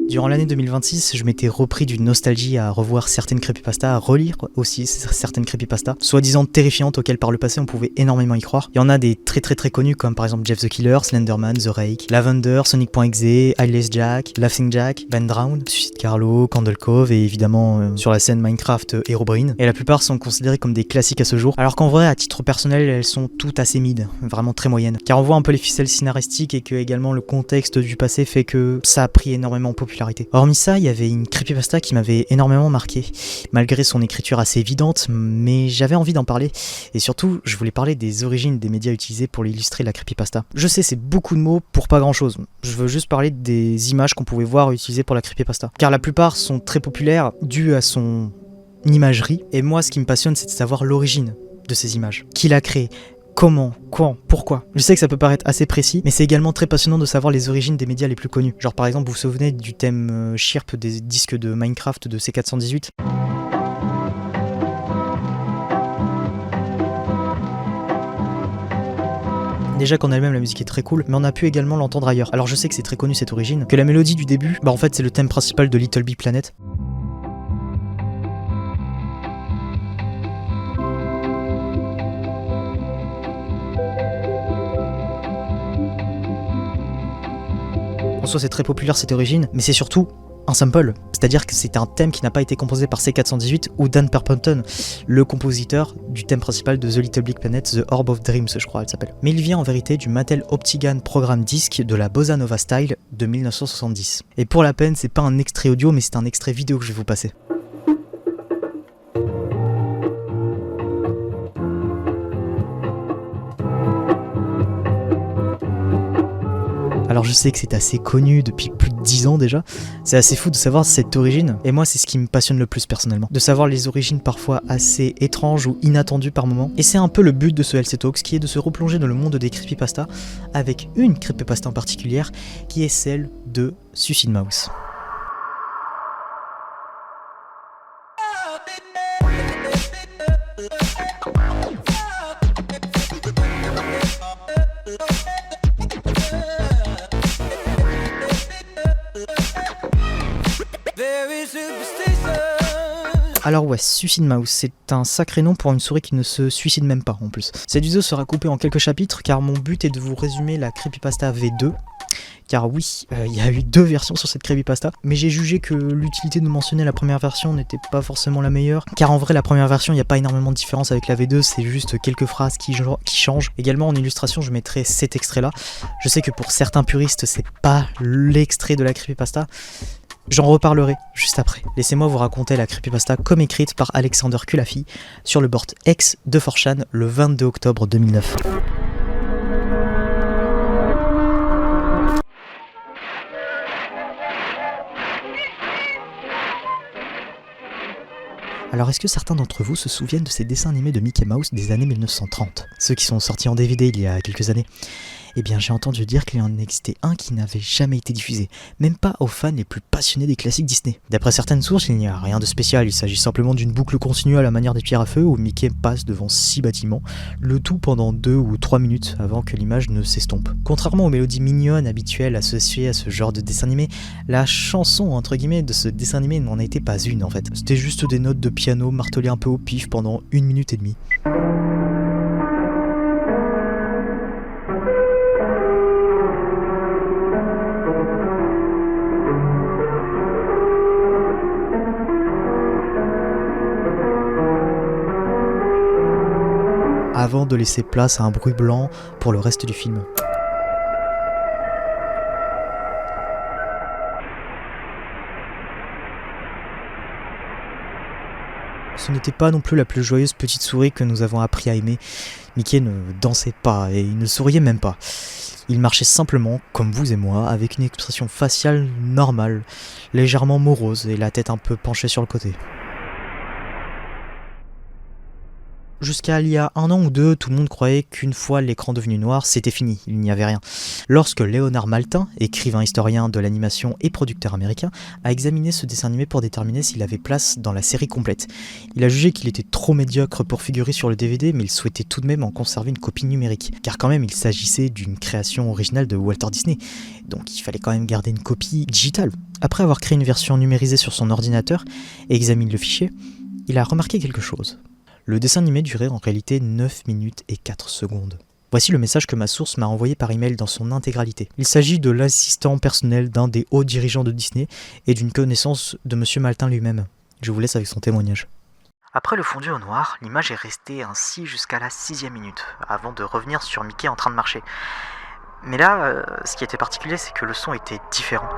Durant l'année 2026, je m'étais repris d'une nostalgie à revoir certaines creepypastas, à relire aussi certaines creepypastas, soi-disant terrifiantes auxquelles par le passé on pouvait énormément y croire. Il y en a des très connus comme par exemple Jeff the Killer, Slenderman, The Rake, Lavender, Sonic.exe, Eyeless Jack, Laughing Jack, Van Drown, Suicide Carlo, Candle Cove et évidemment sur la scène Minecraft, Herobrine. Et la plupart sont considérés comme des classiques à ce jour, alors qu'en vrai à titre personnel elles sont toutes assez mid, vraiment très moyennes. Car on voit un peu les ficelles scénaristiques et que également le contexte du passé fait que ça a pris énormément en popularité. Hormis ça, il y avait une creepypasta qui m'avait énormément marqué, malgré son écriture assez évidente, mais j'avais envie d'en parler, et surtout, je voulais parler des origines des médias utilisés pour illustrer la creepypasta. Je sais, c'est beaucoup de mots pour pas grand chose, je veux juste parler des images qu'on pouvait voir utilisées pour la creepypasta, car la plupart sont très populaires, dues à son imagerie, et moi ce qui me passionne c'est de savoir l'origine de ces images, qui l'a créé, comment, quand, pourquoi. Je sais que ça peut paraître assez précis, mais c'est également très passionnant de savoir les origines des médias les plus connus. Genre par exemple, vous vous souvenez du thème chirp des disques de Minecraft de C418 ? Déjà qu'en elle-même la musique est très cool, mais on a pu également l'entendre ailleurs. Alors je sais que c'est très connu cette origine, que la mélodie du début, en fait c'est le thème principal de Little Big Planet. En soi c'est très populaire cette origine, mais c'est surtout un sample, c'est-à-dire que c'est un thème qui n'a pas été composé par C418 ou Dan Perpenton, le compositeur du thème principal de The Little Big Planet, The Orb of Dreams je crois elle s'appelle. Mais il vient en vérité du Mattel Optigan Program Disc de la Bossa Nova Style de 1970. Et pour la peine c'est pas un extrait audio mais c'est un extrait vidéo que je vais vous passer. Alors je sais que c'est assez connu depuis plus de 10 ans déjà, c'est assez fou de savoir cette origine, et moi c'est ce qui me passionne le plus personnellement, de savoir les origines parfois assez étranges ou inattendues par moments, et c'est un peu le but de ce LC Talks qui est de se replonger dans le monde des creepypastas avec une creepypasta en particulière qui est celle de Suicide Mouse. Alors ouais, Suicide Mouse, c'est un sacré nom pour une souris qui ne se suicide même pas en plus. Cette vidéo sera coupée en quelques chapitres car mon but est de vous résumer la creepypasta V2. Car oui, il y a eu 2 versions sur cette creepypasta, mais j'ai jugé que l'utilité de mentionner la première version n'était pas forcément la meilleure, car en vrai la première version il n'y a pas énormément de différence avec la V2, c'est juste quelques phrases qui changent. Également en illustration je mettrai cet extrait là. Je sais que pour certains puristes c'est pas l'extrait de la creepypasta, j'en reparlerai juste après. Laissez-moi vous raconter la creepypasta comme écrite par Alexander Kulafi sur le board X de 4chan le 22 octobre 2009. Alors est-ce que certains d'entre vous se souviennent de ces dessins animés de Mickey Mouse des années 1930 ? Ceux qui sont sortis en DVD il y a quelques années. Eh bien j'ai entendu dire qu'il y en existait un qui n'avait jamais été diffusé, même pas aux fans les plus passionnés des classiques Disney. D'après certaines sources, il n'y a rien de spécial, il s'agit simplement d'une boucle continue à la manière des pierres à feu où Mickey passe devant 6 bâtiments, le tout pendant 2 ou 3 minutes avant que l'image ne s'estompe. Contrairement aux mélodies mignonnes habituelles associées à ce genre de dessin animé, la chanson entre guillemets de ce dessin animé n'en était pas une en fait. C'était juste des notes de piano martelées un peu au pif pendant 1 minute et demie. Avant de laisser place à un bruit blanc pour le reste du film. Ce n'était pas non plus la plus joyeuse petite souris que nous avons appris à aimer. Mickey ne dansait pas et il ne souriait même pas. Il marchait simplement, comme vous et moi, avec une expression faciale normale, légèrement morose et la tête un peu penchée sur le côté. Jusqu'à il y a 1 an ou 2, tout le monde croyait qu'une fois l'écran devenu noir, c'était fini, il n'y avait rien. Lorsque Léonard Maltin, écrivain historien de l'animation et producteur américain, a examiné ce dessin animé pour déterminer s'il avait place dans la série complète. Il a jugé qu'il était trop médiocre pour figurer sur le DVD, mais il souhaitait tout de même en conserver une copie numérique, car quand même il s'agissait d'une création originale de Walter Disney, donc il fallait quand même garder une copie digitale. Après avoir créé une version numérisée sur son ordinateur et examiné le fichier, il a remarqué quelque chose. Le dessin animé durait en réalité 9 minutes et 4 secondes. Voici le message que ma source m'a envoyé par email dans son intégralité. Il s'agit de l'assistant personnel d'un des hauts dirigeants de Disney et d'une connaissance de Monsieur Maltin lui-même. Je vous laisse avec son témoignage. Après le fondu au noir, l'image est restée ainsi jusqu'à la 6e minute, avant de revenir sur Mickey en train de marcher. Mais là, ce qui était particulier, c'est que le son était différent.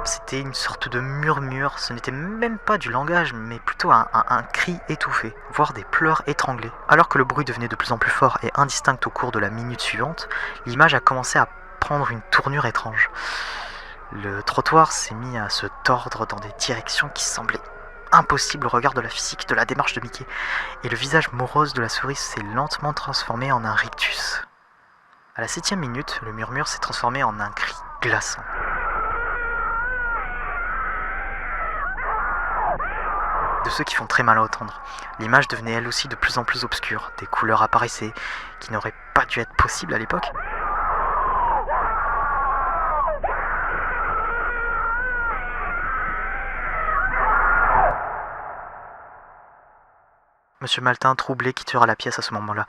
C'était une sorte de murmure, ce n'était même pas du langage, mais plutôt un cri étouffé, voire des pleurs étranglés. Alors que le bruit devenait de plus en plus fort et indistinct au cours de la minute suivante, l'image a commencé à prendre une tournure étrange. Le trottoir s'est mis à se tordre dans des directions qui semblaient impossibles au regard de la physique de la démarche de Mickey, et le visage morose de la souris s'est lentement transformé en un rictus. À la 7e minute, le murmure s'est transformé en un cri glaçant. De ceux qui font très mal à entendre. L'image devenait elle aussi de plus en plus obscure, des couleurs apparaissaient qui n'auraient pas dû être possibles à l'époque. Monsieur Maltin, troublé, quittera la pièce à ce moment-là,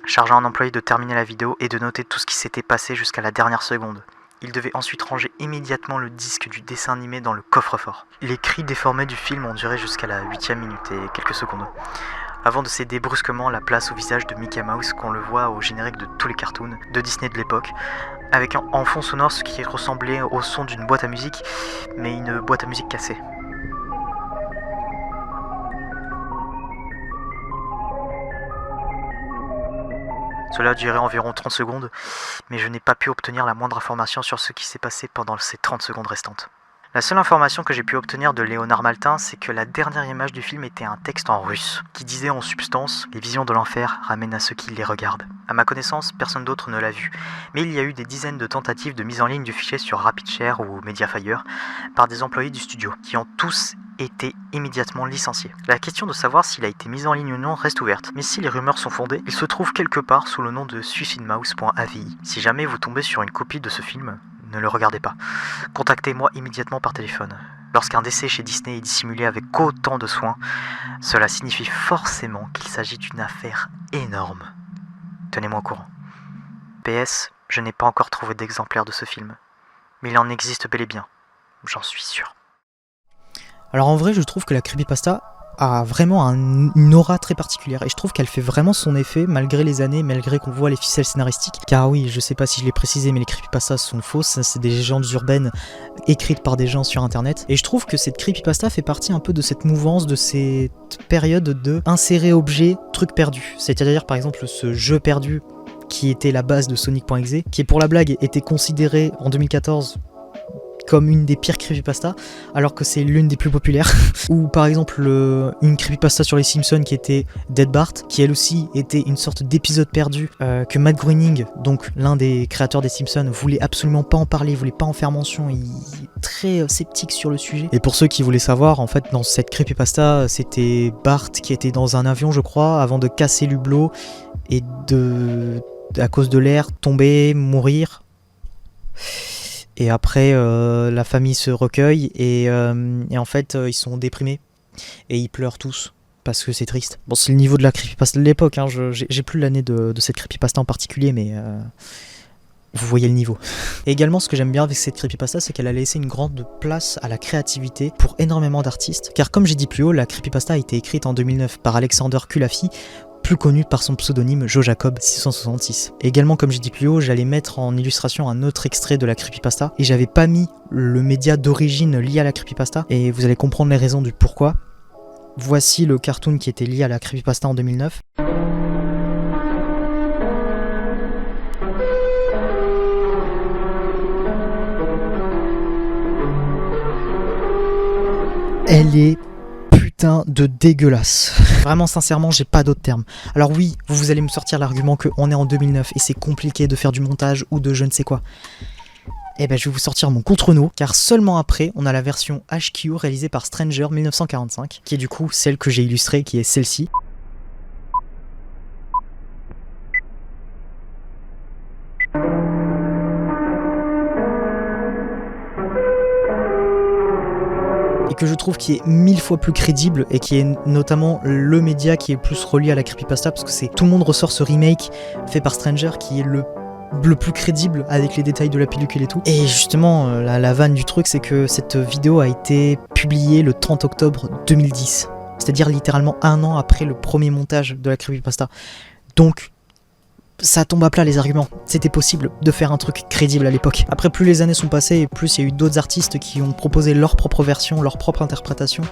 chargeant un employé de terminer la vidéo et de noter tout ce qui s'était passé jusqu'à la dernière seconde. Il devait ensuite ranger immédiatement le disque du dessin animé dans le coffre-fort. Les cris déformés du film ont duré jusqu'à la 8e minute et quelques secondes, avant de céder brusquement la place au visage de Mickey Mouse qu'on le voit au générique de tous les cartoons de Disney de l'époque, avec en fond sonore ce qui ressemblait au son d'une boîte à musique, mais une boîte à musique cassée. Cela a duré environ 30 secondes, mais je n'ai pas pu obtenir la moindre information sur ce qui s'est passé pendant ces 30 secondes restantes. La seule information que j'ai pu obtenir de Léonard Maltin, c'est que la dernière image du film était un texte en russe, qui disait en substance « Les visions de l'enfer ramènent à ceux qui les regardent ». À ma connaissance, personne d'autre ne l'a vu, mais il y a eu des dizaines de tentatives de mise en ligne du fichier sur RapidShare ou Mediafire par des employés du studio, qui ont tous été immédiatement licencié. La question de savoir s'il a été mis en ligne ou non reste ouverte, mais si les rumeurs sont fondées, il se trouve quelque part sous le nom de suicidmouse.avi. Si jamais vous tombez sur une copie de ce film, ne le regardez pas. Contactez-moi immédiatement par téléphone. Lorsqu'un décès chez Disney est dissimulé avec autant de soin, cela signifie forcément qu'il s'agit d'une affaire énorme. Tenez-moi au courant. PS, je n'ai pas encore trouvé d'exemplaire de ce film, mais il en existe bel et bien, j'en suis sûr. Alors en vrai, je trouve que la creepypasta a vraiment une aura très particulière et je trouve qu'elle fait vraiment son effet malgré les années, malgré qu'on voit les ficelles scénaristiques. Car oui, je sais pas si je l'ai précisé, mais les creepypastas sont fausses, c'est des légendes urbaines écrites par des gens sur internet. Et je trouve que cette creepypasta fait partie un peu de cette mouvance, de cette période de insérer objet, truc perdu. C'est-à-dire par exemple ce jeu perdu qui était la base de Sonic.exe, qui pour la blague était considéré en 2014 comme une des pires creepypastas, alors que c'est l'une des plus populaires. Ou par exemple une creepypasta sur les Simpsons qui était Dead Bart, qui elle aussi était une sorte d'épisode perdu que Matt Groening, donc l'un des créateurs des Simpsons, voulait absolument pas en parler, voulait pas en faire mention, il est très sceptique sur le sujet. Et pour ceux qui voulaient savoir, en fait dans cette creepypasta, c'était Bart qui était dans un avion je crois, avant de casser l'hublot et à cause de l'air, tomber, mourir. Et après, la famille se recueille et en fait, ils sont déprimés et ils pleurent tous parce que c'est triste. Bon, c'est le niveau de la creepypasta de l'époque, hein, j'ai plus l'année de cette creepypasta en particulier, mais vous voyez le niveau. Et également, ce que j'aime bien avec cette creepypasta, c'est qu'elle a laissé une grande place à la créativité pour énormément d'artistes. Car comme j'ai dit plus haut, la creepypasta a été écrite en 2009 par Alexander Kulafi, plus connu par son pseudonyme Joe Jacob 666. Et également, comme j'ai dit plus haut, j'allais mettre en illustration un autre extrait de la creepypasta, et j'avais pas mis le média d'origine lié à la creepypasta, et vous allez comprendre les raisons du pourquoi. Voici le cartoon qui était lié à la creepypasta en 2009. Elle est putain de dégueulasse. Vraiment, sincèrement, j'ai pas d'autres termes. Alors oui, vous allez me sortir l'argument qu'on est en 2009 et c'est compliqué de faire du montage ou de je ne sais quoi. Eh ben, je vais vous sortir mon contre-no, car seulement après, on a la version HQ réalisée par Stranger 1945, qui est du coup celle que j'ai illustrée, qui est celle-ci. Et que je trouve qui est 1000 fois plus crédible et qui est notamment le média qui est le plus relié à la creepypasta, parce que c'est tout le monde ressort ce remake fait par Stranger qui est le plus crédible avec les détails de la pellicule et tout. Et justement, la vanne du truc, c'est que cette vidéo a été publiée le 30 octobre 2010. C'est-à-dire littéralement 1 an après le premier montage de la creepypasta. Donc, ça tombe à plat les arguments. C'était possible de faire un truc crédible à l'époque. Après, plus les années sont passées et plus il y a eu d'autres artistes qui ont proposé leur propre version, leur propre interprétation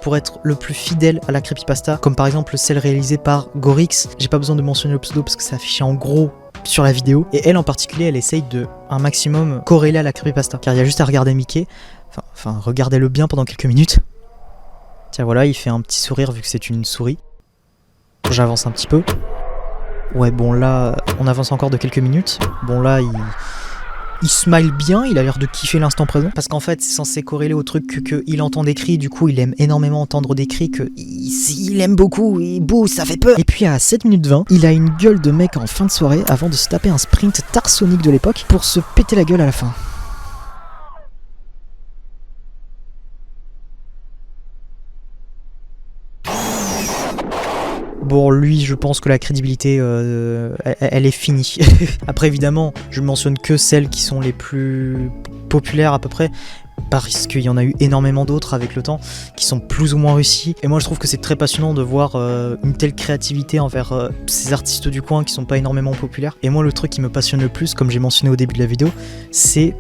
pour être le plus fidèle à la creepypasta, comme par exemple celle réalisée par Gorix. J'ai pas besoin de mentionner le pseudo parce que c'est affiché en gros sur la vidéo. Et elle en particulier, elle essaye de un maximum corréler à la creepypasta. Car il y a juste à regarder Mickey. Enfin, regardez-le bien pendant quelques minutes. Tiens, voilà, il fait un petit sourire vu que c'est une souris. J'avance un petit peu. Ouais, bon là, on avance encore de quelques minutes. Bon là, il smile bien, il a l'air de kiffer l'instant présent. Parce qu'en fait, c'est censé corréler au truc qu'il entend des cris. Du coup, il aime énormément entendre des cris, qu'il aime beaucoup, et bouh, ça fait peur. Et puis à 7 minutes 20, il a une gueule de mec en fin de soirée avant de se taper un sprint tarsonique de l'époque pour se péter la gueule à la fin. Bon, lui, je pense que la crédibilité, elle est finie. Après, évidemment, je mentionne que celles qui sont les plus populaires à peu près, parce qu'il y en a eu énormément d'autres avec le temps, qui sont plus ou moins réussis. Et moi, je trouve que c'est très passionnant de voir une telle créativité envers ces artistes du coin qui sont pas énormément populaires. Et moi, le truc qui me passionne le plus, comme j'ai mentionné au début de la vidéo, c'est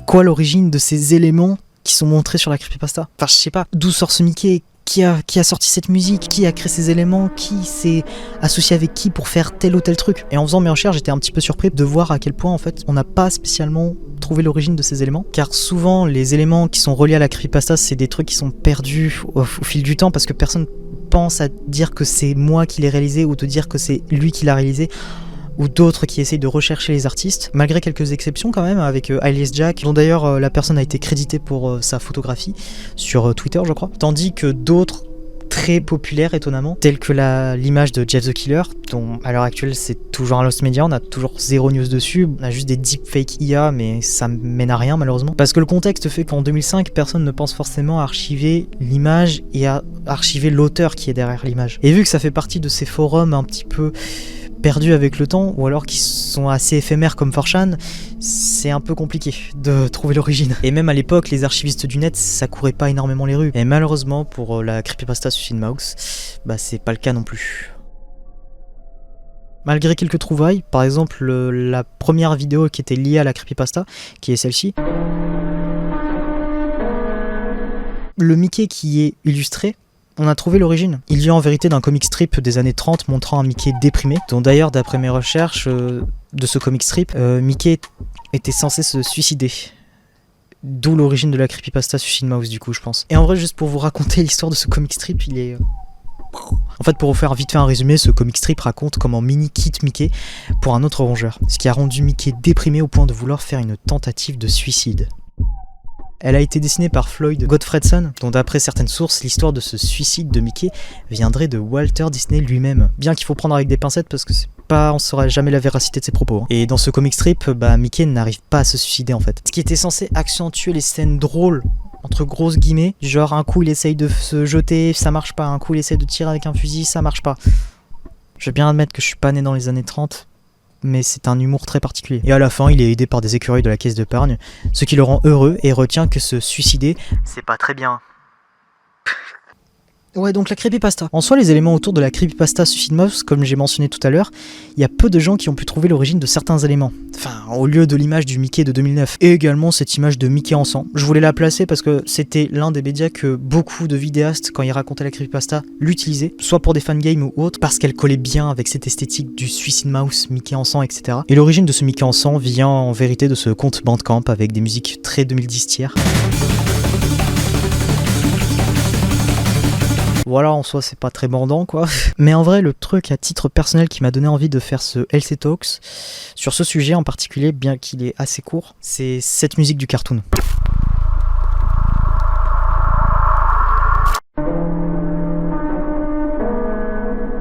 quoi l'origine de ces éléments qui sont montrés sur la creepypasta. Enfin, je sais pas, d'où sort ce Mickey ? Qui a sorti cette musique, qui a créé ces éléments, qui s'est associé avec qui pour faire tel ou tel truc. Et en faisant mes recherches, j'étais un petit peu surpris de voir à quel point en fait on n'a pas spécialement trouvé l'origine de ces éléments. Car souvent les éléments qui sont reliés à la creepypasta, c'est des trucs qui sont perdus au fil du temps parce que personne pense à dire que c'est moi qui l'ai réalisé ou de dire que c'est lui qui l'a réalisé. Ou d'autres qui essayent de rechercher les artistes, malgré quelques exceptions quand même, avec Alias Jack, dont d'ailleurs la personne a été créditée pour sa photographie sur Twitter, je crois. Tandis que d'autres très populaires, étonnamment, tels que l'image de Jeff the Killer, dont à l'heure actuelle c'est toujours un lost media, on a toujours zéro news dessus, on a juste des deepfake IA, mais ça mène à rien malheureusement. Parce que le contexte fait qu'en 2005, personne ne pense forcément à archiver l'image et à archiver l'auteur qui est derrière l'image. Et vu que ça fait partie de ces forums un petit peu perdus avec le temps, ou alors qui sont assez éphémères comme 4chan, c'est un peu compliqué de trouver l'origine. Et même à l'époque, les archivistes du net, ça courait pas énormément les rues. Et malheureusement, pour la creepypasta Suicide Mouse, bah c'est pas le cas non plus. Malgré quelques trouvailles, par exemple la première vidéo qui était liée à la creepypasta, qui est celle-ci, le Mickey qui est illustré, on a trouvé l'origine. Il vient en vérité d'un comic strip des années 30 montrant un Mickey déprimé, dont d'ailleurs d'après mes recherches de ce comic strip, Mickey était censé se suicider. D'où l'origine de la creepypasta Suicide Mouse du coup je pense. Et en vrai juste pour vous raconter l'histoire de ce comic strip, il est... En fait pour vous faire vite fait un résumé, ce comic strip raconte comment Minnie quitte Mickey pour un autre rongeur, ce qui a rendu Mickey déprimé au point de vouloir faire une tentative de suicide. Elle a été dessinée par Floyd Gottfredson, dont d'après certaines sources, l'histoire de ce suicide de Mickey viendrait de Walter Disney lui-même. Bien qu'il faut prendre avec des pincettes parce que on ne saura jamais la véracité de ses propos. Hein. Et dans ce comic strip, Mickey n'arrive pas à se suicider en fait. Ce qui était censé accentuer les scènes drôles, entre grosses guillemets, genre un coup il essaye de se jeter, ça marche pas, un coup il essaye de tirer avec un fusil, ça marche pas. Je vais bien admettre que je suis pas né dans les années 30, mais c'est un humour très particulier. Et à la fin, il est aidé par des écureuils de la caisse d'épargne, ce qui le rend heureux et retient que se suicider, c'est pas très bien. Ouais, donc la creepypasta. En soi, les éléments autour de la creepypasta Suicide Mouse, comme j'ai mentionné tout à l'heure, il y a peu de gens qui ont pu trouver l'origine de certains éléments. Enfin, au lieu de l'image du Mickey de 2009. Et également cette image de Mickey en sang. Je voulais la placer parce que c'était l'un des médias que beaucoup de vidéastes, quand ils racontaient la creepypasta, l'utilisaient. Soit pour des fangames ou autres, parce qu'elle collait bien avec cette esthétique du Suicide Mouse, Mickey en sang, etc. Et l'origine de ce Mickey en sang vient en vérité de ce compte Bandcamp avec des musiques très 2010 tiers. Voilà, en soi c'est pas très mordant quoi. Mais en vrai le truc à titre personnel qui m'a donné envie de faire ce LC Talks sur ce sujet en particulier, bien qu'il est assez court, c'est cette musique du cartoon.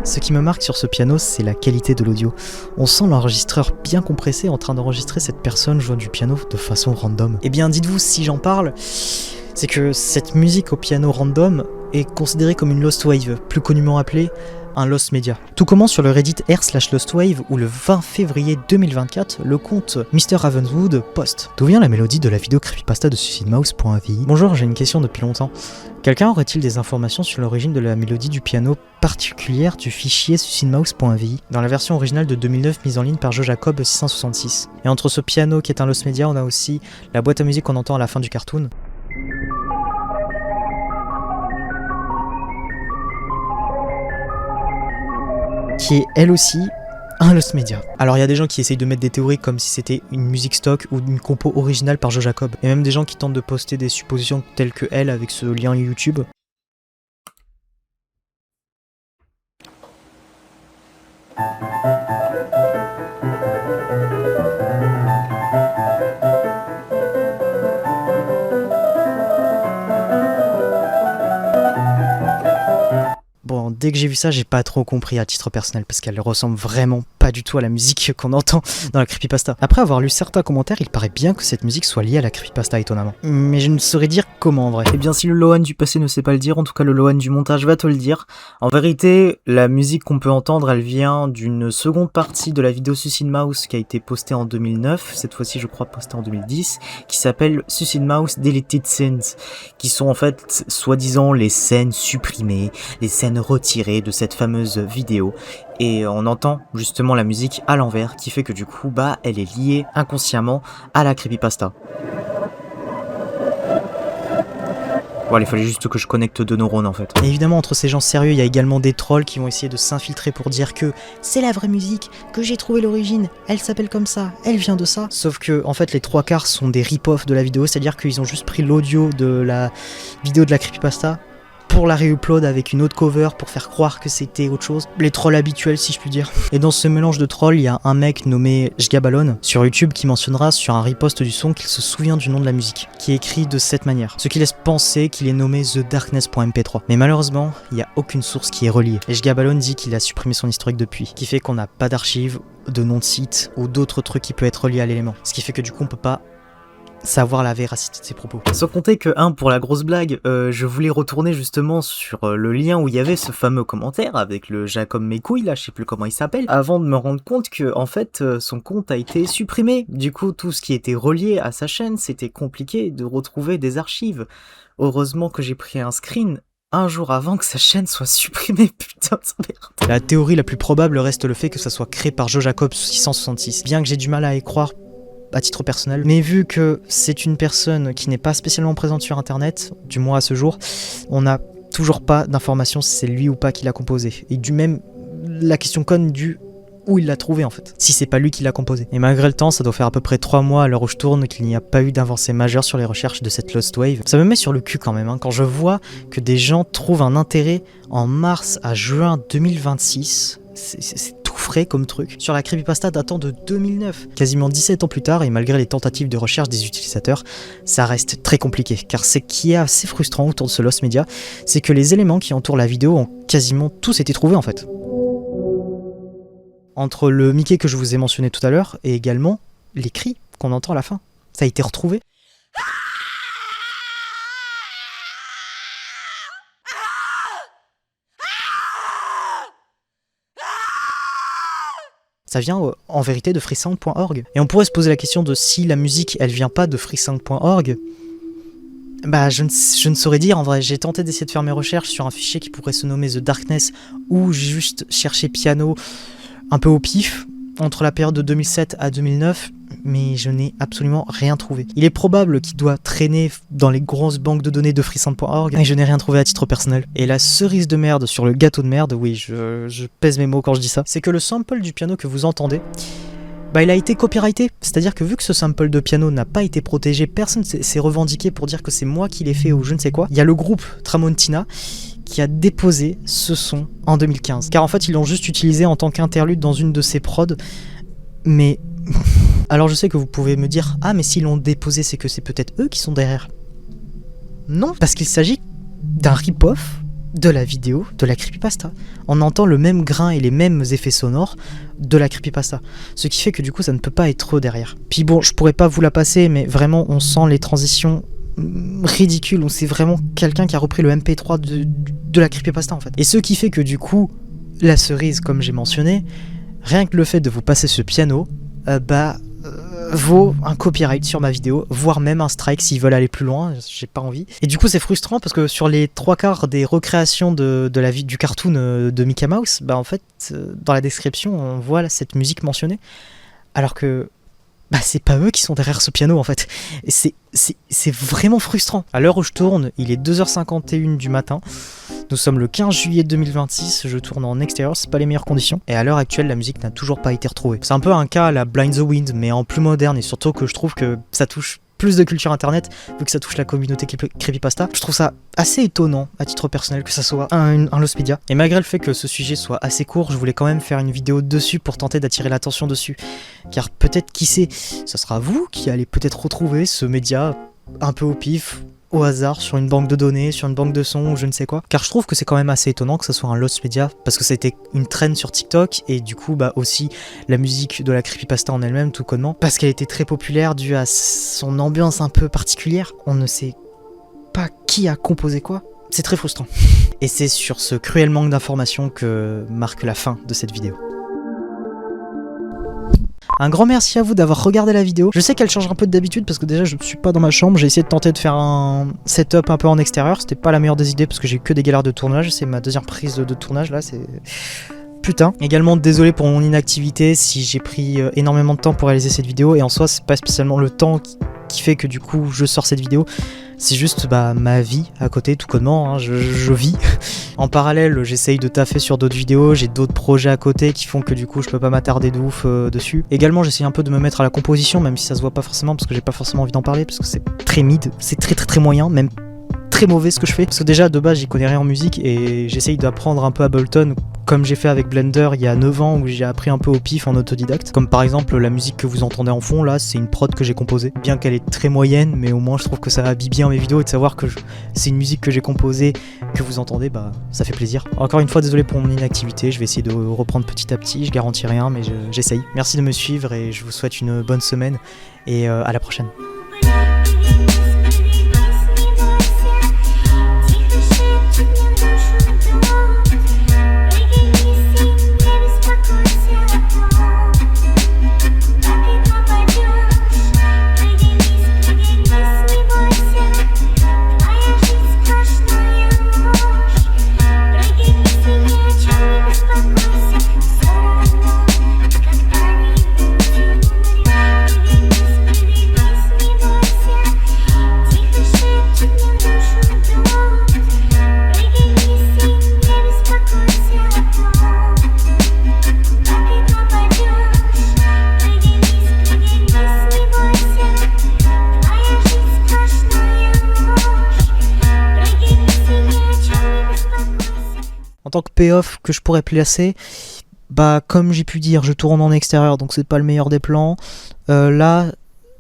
Ce qui me marque sur ce piano, c'est la qualité de l'audio. On sent l'enregistreur bien compressé en train d'enregistrer cette personne jouant du piano de façon random. Et bien dites-vous, si j'en parle, c'est que cette musique au piano random est considérée comme une lost wave, plus communément appelée un lost media. Tout commence sur le Reddit r/lostwave où le 20 février 2024, le compte Mr. Ravenswood poste. D'où vient la mélodie de la vidéo creepypasta de SuicideMouse.vi? Bonjour, j'ai une question depuis longtemps. Quelqu'un aurait-il des informations sur l'origine de la mélodie du piano particulière du fichier SuicideMouse.vi dans la version originale de 2009 mise en ligne par Joe Jacob 666? Et entre ce piano qui est un lost media, on a aussi la boîte à musique qu'on entend à la fin du cartoon. Qui est elle aussi un lost media. Alors il y a des gens qui essayent de mettre des théories comme si c'était une musique stock ou une compo originale par Joe Jacob. Et même des gens qui tentent de poster des suppositions telles que elle avec ce lien YouTube. Bon, dès que j'ai vu ça, j'ai pas trop compris à titre personnel parce qu'elle ressemble vraiment pas du tout à la musique qu'on entend dans la creepypasta. Après avoir lu certains commentaires, il paraît bien que cette musique soit liée à la creepypasta étonnamment. Mais je ne saurais dire comment en vrai. Et bien si le Lohan du passé ne sait pas le dire, en tout cas le Lohan du montage va te le dire. En vérité, la musique qu'on peut entendre, elle vient d'une seconde partie de la vidéo Suicide Mouse qui a été postée en 2009, cette fois-ci je crois postée en 2010, qui s'appelle Suicide Mouse Deleted Scenes, qui sont en fait soi-disant les scènes supprimées, les scènes retirées de cette fameuse vidéo. Et on entend justement la musique à l'envers qui fait que du coup elle est liée inconsciemment à la creepypasta. Voilà, il fallait juste que je connecte deux neurones en fait. Et évidemment entre ces gens sérieux il y a également des trolls qui vont essayer de s'infiltrer pour dire que c'est la vraie musique, que j'ai trouvé l'origine, elle s'appelle comme ça, elle vient de ça. Sauf que en fait les trois quarts sont des rip-off de la vidéo, c'est-à-dire qu'ils ont juste pris l'audio de la vidéo de la creepypasta pour la réupload avec une autre cover pour faire croire que c'était autre chose. Les trolls habituels si je puis dire. Et dans ce mélange de trolls, il y a un mec nommé Jgabalon sur YouTube qui mentionnera sur un repost du son qu'il se souvient du nom de la musique, qui est écrit de cette manière. Ce qui laisse penser qu'il est nommé TheDarkness.mp3. Mais malheureusement, il n'y a aucune source qui est reliée. Et Jgabalon dit qu'il a supprimé son historique depuis, qui fait qu'on n'a pas d'archives, de nom de site ou d'autres trucs qui peuvent être reliés à l'élément. Ce qui fait que du coup on peut pas savoir la véracité de ses propos. Sans compter que, pour la grosse blague, je voulais retourner justement sur le lien où il y avait ce fameux commentaire avec le Jacob mes couilles, là, je sais plus comment il s'appelle, avant de me rendre compte que, en fait, son compte a été supprimé. Du coup, tout ce qui était relié à sa chaîne, c'était compliqué de retrouver des archives. Heureusement que j'ai pris un screen un jour avant que sa chaîne soit supprimée, putain de merde. La théorie la plus probable reste le fait que ça soit créé par Joe Jacob 666, bien que j'ai du mal à y croire à titre personnel, mais vu que c'est une personne qui n'est pas spécialement présente sur internet, du moins à ce jour, on n'a toujours pas d'informations si c'est lui ou pas qui l'a composé. Et du même, la question conne du où il l'a trouvé en fait, si c'est pas lui qui l'a composé. Et malgré le temps, ça doit faire à peu près 3 mois à l'heure où je tourne qu'il n'y a pas eu d'avancée majeure sur les recherches de cette Lost Wave. Ça me met sur le cul quand même, quand je vois que des gens trouvent un intérêt en mars à juin 2026, c'est tout frais comme truc, sur la creepypasta datant de 2009. Quasiment 17 ans plus tard, et malgré les tentatives de recherche des utilisateurs, ça reste très compliqué, car ce qui est assez frustrant autour de ce Lost Media, c'est que les éléments qui entourent la vidéo ont quasiment tous été trouvés en fait. Entre le Mickey que je vous ai mentionné tout à l'heure, et également les cris qu'on entend à la fin. Ça a été retrouvé. Ça vient en vérité de freesound.org. Et on pourrait se poser la question de si la musique elle vient pas de freesound.org. Je ne saurais dire en vrai. J'ai tenté d'essayer de faire mes recherches sur un fichier qui pourrait se nommer The Darkness ou juste chercher piano un peu au pif entre la période de 2007 à 2009, mais je n'ai absolument rien trouvé. Il est probable qu'il doit traîner dans les grosses banques de données de freesound.org, mais je n'ai rien trouvé à titre personnel. Et la cerise de merde sur le gâteau de merde, oui, je pèse mes mots quand je dis ça, c'est que le sample du piano que vous entendez, il a été copyrighté. C'est-à-dire que vu que ce sample de piano n'a pas été protégé, personne s'est revendiqué pour dire que c'est moi qui l'ai fait ou je ne sais quoi. Il y a le groupe Tramontina qui a déposé ce son en 2015. Car en fait, ils l'ont juste utilisé en tant qu'interlude dans une de ses prods. Mais... Alors je sais que vous pouvez me dire « Ah, mais s'ils l'ont déposé, c'est que c'est peut-être eux qui sont derrière. » Non, parce qu'il s'agit d'un rip-off de la vidéo de la creepypasta. On entend le même grain et les mêmes effets sonores de la creepypasta. Ce qui fait que du coup, ça ne peut pas être eux derrière. Puis bon, je pourrais pas vous la passer, mais vraiment, on sent les transitions ridicules. C'est vraiment quelqu'un qui a repris le MP3 de la creepypasta en fait. Et ce qui fait que du coup, la cerise, comme j'ai mentionné, rien que le fait de vous passer ce piano, vaut un copyright sur ma vidéo, voire même un strike s'ils veulent aller plus loin, j'ai pas envie. Et du coup c'est frustrant parce que sur les 3/4 des recréations de la vie du cartoon de Mickey Mouse, en fait dans la description on voit cette musique mentionnée, alors que c'est pas eux qui sont derrière ce piano en fait. Et c'est vraiment frustrant. À l'heure où je tourne, il est 2h51 du matin. Nous sommes le 15 juillet 2026, je tourne en extérieur, c'est pas les meilleures conditions. Et à l'heure actuelle, la musique n'a toujours pas été retrouvée. C'est un peu un cas à la Blind the Wind, mais en plus moderne, et surtout que je trouve que ça touche plus de culture internet, vu que ça touche la communauté creepypasta. Je trouve ça assez étonnant, à titre personnel, que ça soit un Lost Media. Et malgré le fait que ce sujet soit assez court, je voulais quand même faire une vidéo dessus pour tenter d'attirer l'attention dessus. Car peut-être, qui sait, ça sera vous qui allez peut-être retrouver ce média un peu au pif, au hasard, sur une banque de données, sur une banque de sons ou je ne sais quoi. Car je trouve que c'est quand même assez étonnant que ce soit un Lost Media, parce que ça a été une trend sur TikTok, et du coup aussi la musique de la creepypasta en elle-même, tout connement, parce qu'elle était très populaire due à son ambiance un peu particulière. On ne sait pas qui a composé quoi. C'est très frustrant. Et c'est sur ce cruel manque d'informations que marque la fin de cette vidéo. Un grand merci à vous d'avoir regardé la vidéo. Je sais qu'elle change un peu d'habitude parce que déjà je ne suis pas dans ma chambre. J'ai essayé de tenter de faire un setup un peu en extérieur. C'était pas la meilleure des idées parce que j'ai eu que des galères de tournage. C'est ma deuxième prise de tournage là, c'est... Putain. Également désolé pour mon inactivité si j'ai pris énormément de temps pour réaliser cette vidéo. Et en soi c'est pas spécialement le temps qui fait que du coup je sors cette vidéo. C'est juste ma vie à côté, tout connement, hein, je vis. En parallèle, j'essaye de taffer sur d'autres vidéos, j'ai d'autres projets à côté qui font que du coup je peux pas m'attarder de ouf dessus. Également j'essaye un peu de me mettre à la composition, même si ça se voit pas forcément, parce que j'ai pas forcément envie d'en parler, parce que c'est très mid, c'est très moyen, même très mauvais ce que je fais. Parce que déjà de base j'y connais rien en musique et j'essaye d'apprendre un peu Ableton, comme j'ai fait avec Blender il y a 9 ans où j'ai appris un peu au pif en autodidacte. Comme par exemple la musique que vous entendez en fond là, c'est une prod que j'ai composée. Bien qu'elle est très moyenne, mais au moins je trouve que ça habille bien mes vidéos et de savoir que c'est une musique que j'ai composée, que vous entendez, ça fait plaisir. Encore une fois désolé pour mon inactivité, je vais essayer de reprendre petit à petit, je garantis rien mais j'essaye. Merci de me suivre et je vous souhaite une bonne semaine et à la prochaine. En tant que payoff que je pourrais placer, comme j'ai pu dire, je tourne en extérieur donc c'est pas le meilleur des plans. Là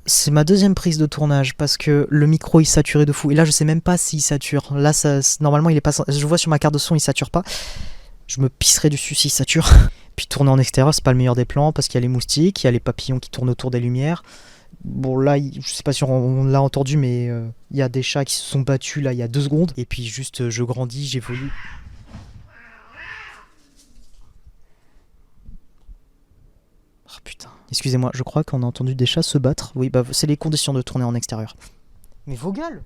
c'est ma deuxième prise de tournage parce que le micro il saturait de fou et là je sais même pas s'il sature. Là normalement il est pas, je vois sur ma carte de son il sature pas. Je me pisserais dessus s'il sature. Puis tourner en extérieur c'est pas le meilleur des plans parce qu'il y a les moustiques, il y a les papillons qui tournent autour des lumières. Bon là je sais pas si on l'a entendu mais il y a des chats qui se sont battus là il y a 2 secondes. Et puis juste je grandis, j'évolue. Oh putain, excusez-moi, je crois qu'on a entendu des chats se battre. Oui, c'est les conditions de tourner en extérieur. Mais vos gueules!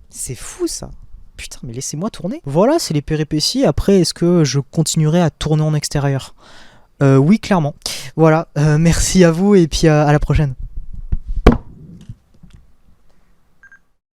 C'est fou ça! Putain, mais laissez-moi tourner. Voilà, c'est les péripéties. Après, est-ce que je continuerai à tourner en extérieur? Oui, clairement. Voilà, merci à vous et puis à la prochaine.